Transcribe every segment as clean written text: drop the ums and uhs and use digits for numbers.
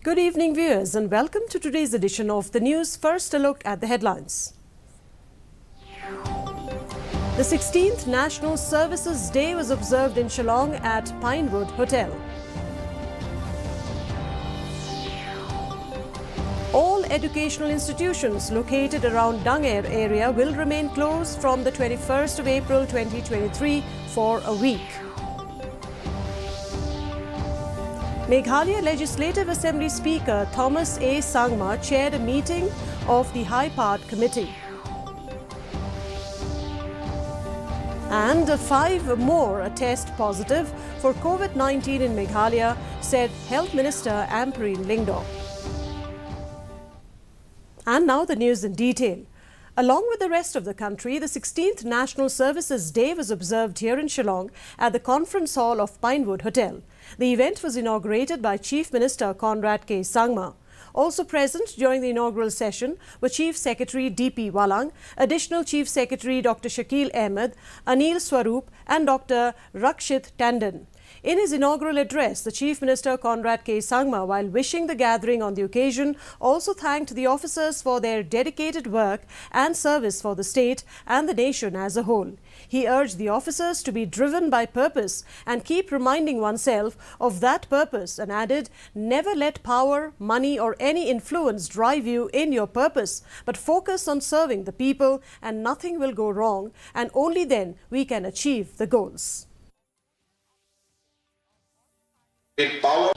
Good evening, viewers, and welcome to today's edition of the news. First, a look at the headlines. The 16th National Services Day was observed in Shillong at Pinewood Hotel. All educational institutions located around Dangair area will remain closed from the 21st of April 2023 for a week. Meghalaya Legislative Assembly Speaker Thomas A. Sangma chaired a meeting of the High Part Committee. And 5 more test positive for COVID-19 in Meghalaya, said Health Minister Ampreen Lingdo. And now the news in detail. Along with the rest of the country, the 16th National Services Day was observed here in Shillong at the Conference Hall of Pinewood Hotel. The event was inaugurated by Chief Minister Conrad K. Sangma. Also present during the inaugural session were Chief Secretary D.P. Walang, Additional Chief Secretary Dr. Shakil Ahmed, Anil Swaroop and Dr. Rakshit Tandon. In his inaugural address, the Chief Minister Conrad K. Sangma, while wishing the gathering on the occasion, also thanked the officers for their dedicated work and service for the state and the nation as a whole. He urged the officers to be driven by purpose and keep reminding oneself of that purpose and added, never let power, money or any influence drive you in your purpose, but focus on serving the people and nothing will go wrong, and only then we can achieve the goals. Power.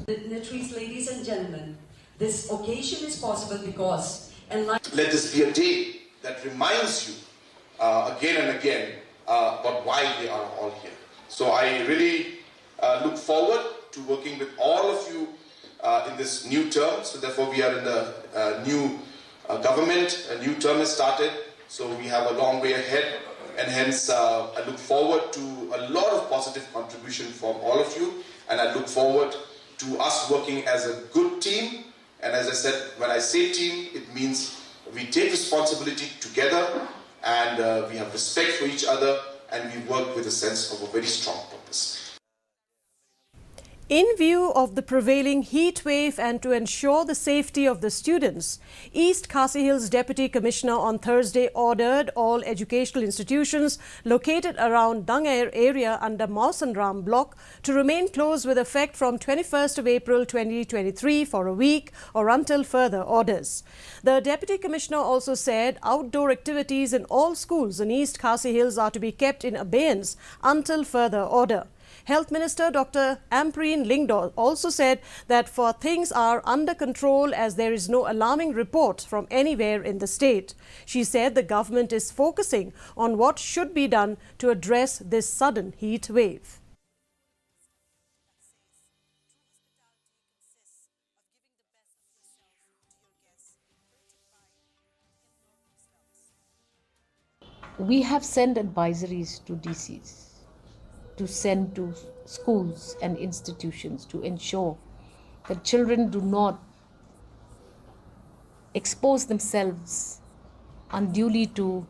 Dignitaries, ladies and gentlemen, this occasion is possible because let this be a day that reminds you again and again about why we are all here. So I really look forward to working with all of you in this new term. So therefore we are in the new government, a new term has started, so we have a long way ahead. And hence, I look forward to a lot of positive contribution from all of you. And I look forward to us working as a good team. And as I said, when I say team, it means we take responsibility together and we have respect for each other and we work with a sense of a very strong purpose. In view of the prevailing heat wave and to ensure the safety of the students, East Khasi Hills Deputy Commissioner on Thursday ordered all educational institutions located around Dangair area under Mausanram block to remain closed with effect from 21st of April 2023 for a week or until further orders. The Deputy Commissioner also said outdoor activities in all schools in East Khasi Hills are to be kept in abeyance until further order. Health Minister Dr. Ampreen Lingdo also said that things are under control as there is no alarming report from anywhere in the state. She said the government is focusing on what should be done to address this sudden heat wave. We have sent advisories to DCs to send to schools and institutions to ensure that children do not expose themselves unduly to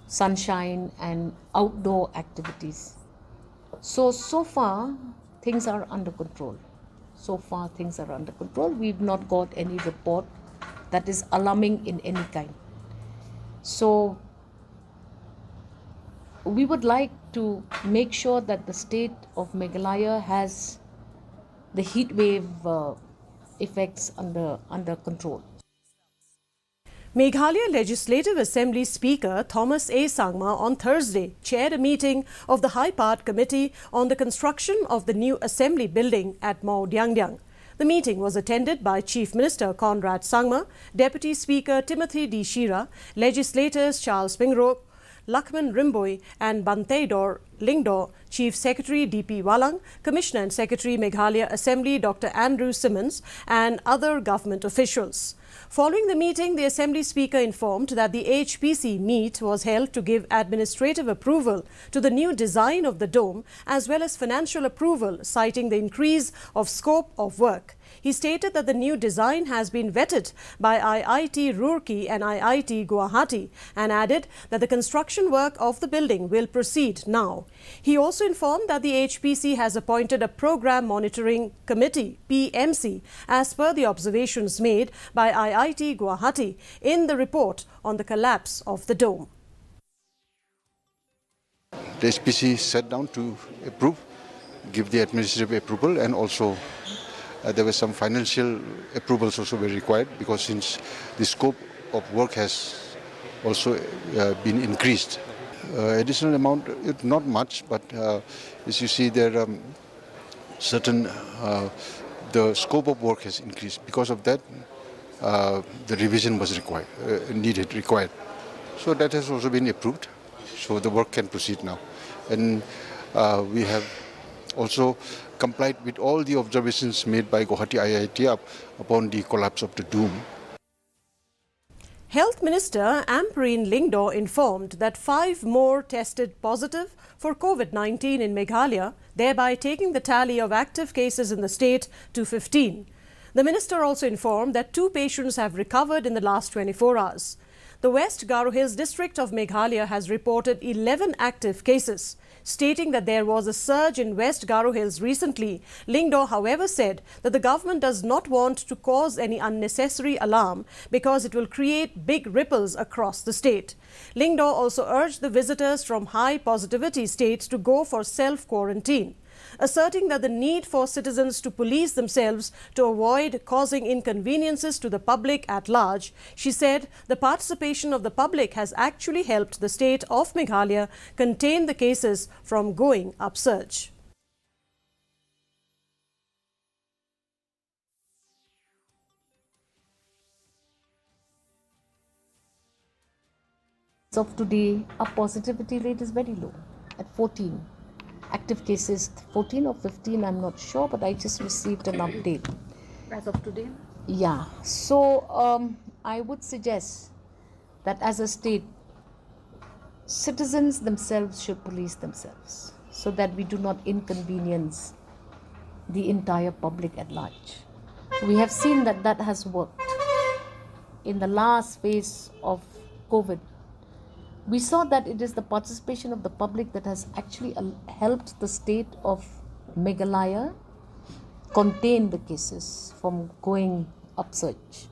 sunshine and outdoor activities. So far things are under control. We've not got any report that is alarming in any kind. So we would like to make sure that the state of Meghalaya has the heat wave effects under control. Meghalaya Legislative Assembly Speaker Thomas A. Sangma on Thursday chaired a meeting of the High Part Committee on the construction of the new Assembly building at Mau Diangdiang. The meeting was attended by Chief Minister Conrad Sangma, Deputy Speaker Timothy D. Shira, legislators Charles Pingrok, Lakman Rimboy and Banteidor Lingdo, Chief Secretary D.P. Walang, Commissioner and Secretary Meghalaya Assembly Dr. Andrew Simmons and other government officials. Following the meeting, the Assembly Speaker informed that the HPC meet was held to give administrative approval to the new design of the dome as well as financial approval, citing the increase of scope of work. He stated that the new design has been vetted by IIT Roorkee and IIT Guwahati and added that the construction work of the building will proceed now. He also informed that the HPC has appointed a Program Monitoring Committee, PMC, as per the observations made by IIT Guwahati in the report on the collapse of the dome. The HPC sat down to approve, give the administrative approval, and also there were some financial approvals also were required, because since the scope of work has also been increased. Additional amount, not much, but as you see there certain, the scope of work has increased. Because of that, the revision was required. So that has also been approved. So the work can proceed now. And we have also complied with all the observations made by Guwahati IIT upon the collapse of the dome. Health Minister Ampareen Lyngdoh informed that 5 more tested positive for COVID-19 in Meghalaya, thereby taking the tally of active cases in the state to 15. The minister also informed that 2 patients have recovered in the last 24 hours. The West Garo Hills district of Meghalaya has reported 11 active cases. Stating that there was a surge in West Garo Hills recently, Lyngdoh, however, said that the government does not want to cause any unnecessary alarm because it will create big ripples across the state. Lyngdoh also urged the visitors from high positivity states to go for self-quarantine. Asserting that the need for citizens to police themselves to avoid causing inconveniences to the public at large, she said the participation of the public has actually helped the state of Meghalaya contain the cases from going upsurge. As of today, our positivity rate is very low at 14. Active cases 14 or 15, I'm not sure, but I just received an update. As of today? Yeah, so I would suggest that as a state, citizens themselves should police themselves so that we do not inconvenience the entire public at large. We have seen that that has worked. In the last phase of COVID, we saw that it is the participation of the public that has actually helped the state of Meghalaya contain the cases from going upsurge.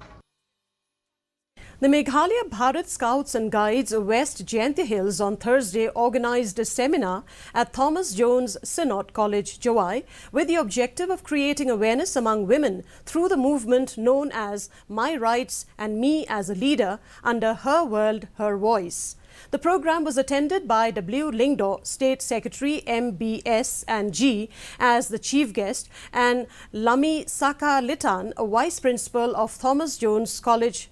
The Meghalaya Bharat Scouts and Guides West Jayanti Hills on Thursday organized a seminar at Thomas Jones Synod College, Jawai, with the objective of creating awareness among women through the movement known as My Rights and Me as a Leader under Her World, Her Voice. The program was attended by W. Lyngdoh, State Secretary MBS and G as the chief guest, and Lami Saka Litan, a Vice Principal of Thomas Jones College,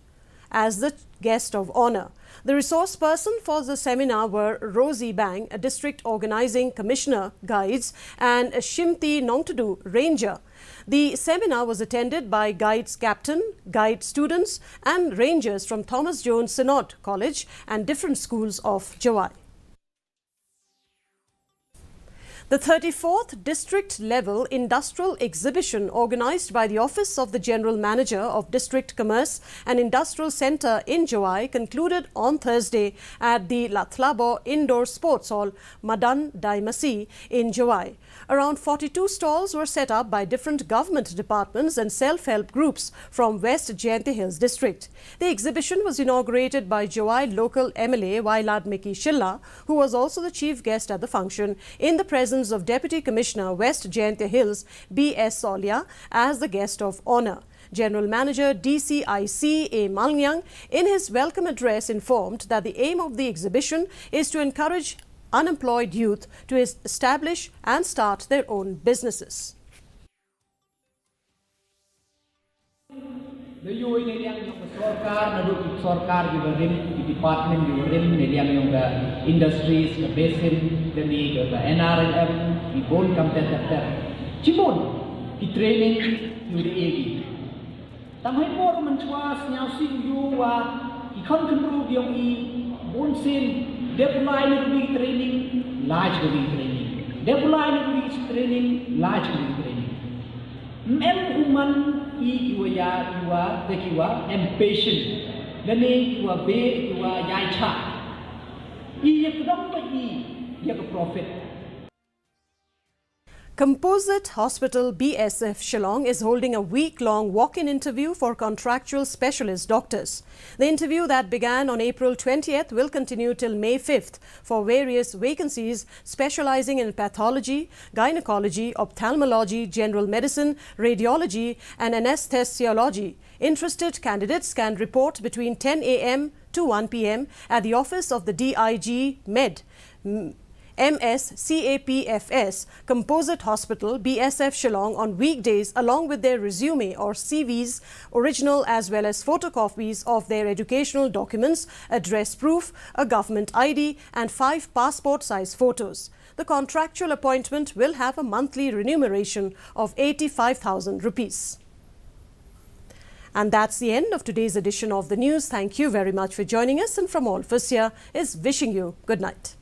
as the guest of honor. The resource person for the seminar were Rosie Bang, a District Organizing Commissioner, Guides, and Shimti Nongtadu, Ranger. The seminar was attended by Guides Captain, Guide students and Rangers from Thomas Jones Synod College and different schools of Jawai. The 34th District Level Industrial Exhibition organized by the Office of the General Manager of District Commerce and Industrial Centre in Jawai concluded on Thursday at the Lathlabo Indoor Sports Hall, Madan Daimasi in Jawai. Around 42 stalls were set up by different government departments and self-help groups from West Jayanti Hills District. The exhibition was inaugurated by Jawai local MLA Wailad Miki Shilla, who was also the chief guest at the function, in the presence of Deputy Commissioner West Jayanti Hills B.S. Solia as the guest of honor. General Manager DCIC A. Malnyang in his welcome address informed that the aim of the exhibition is to encourage unemployed youth to establish and start their own businesses. Industries, the basin, the need of the NRLM, the bone competitor. Chimon, the training, you the AD. Tamai more manchwas, now see you are, he can't improve young E, bone sin, deadline will be training, large will be training. Deadline will be training, large will be training. Mem uman iwa ya iwa tekiwa impatient. Gani iwa be iwa yaicha. Iyak dong ba yak profit. Composite Hospital BSF Shillong is holding a week-long walk-in interview for contractual specialist doctors. The interview that began on April 20th will continue till May 5th for various vacancies specializing in pathology, gynecology, ophthalmology, general medicine, radiology and anesthesiology. Interested candidates can report between 10 a.m. to 1 p.m. at the office of the DIG Med. MSCAPFS Composite Hospital BSF Shillong on weekdays along with their resume or CVs, original as well as photocopies of their educational documents, address proof, a government ID and 5 passport-size photos. The contractual appointment will have a monthly remuneration of 85,000 rupees. And that's the end of today's edition of the news. Thank you very much for joining us, and from all of us here is wishing you good night.